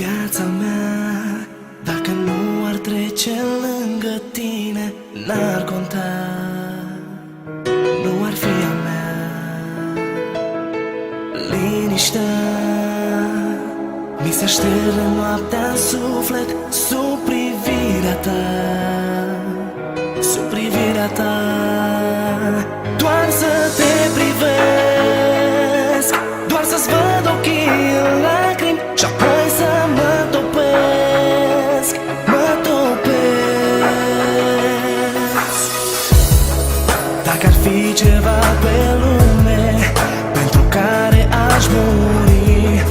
Viața mea, dacă nu ar trece lângă tine, n-ar conta, nu ar fi a mea. Liniștea mi se șterge noaptea în suflet, sub privirea ta, sub privirea ta. Doar să te privesc, doar să-ți văd ochii în lacrimi și apoi să mă topesc, mă topesc. Dacă ar fi ceva pe lume pentru care aș muri,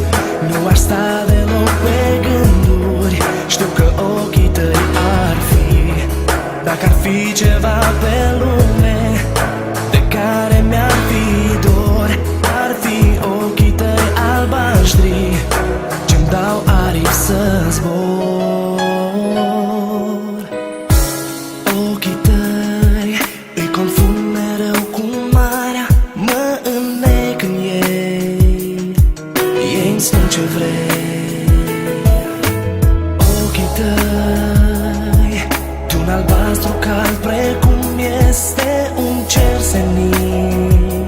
nu aș sta deloc pe gânduri, știu că ochii tăi ar fi. Dacă ar fi ceva pe lume de care mi-ar fi dor, ar fi ochii tăi albaștri ce-mi dau aripi să zbor. Ochii tăi îi confund mereu cu marea, mă înnec în ei, ei-mi spun ce vrei. Ochii tăi, de-un albastru cald precum este un cer senin,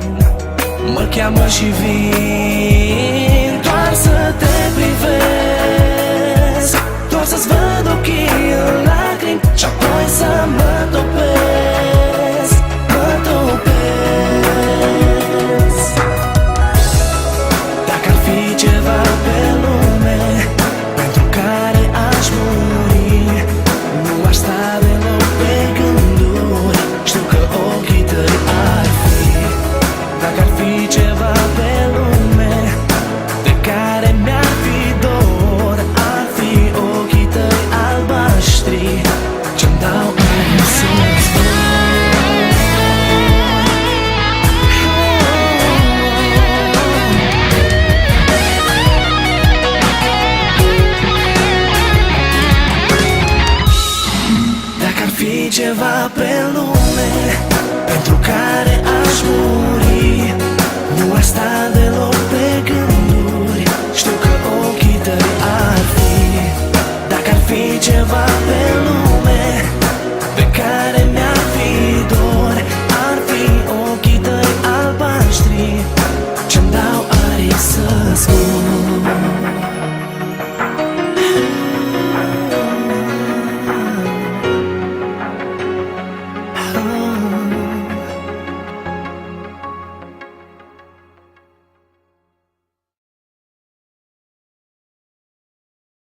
mă cheamă și vin.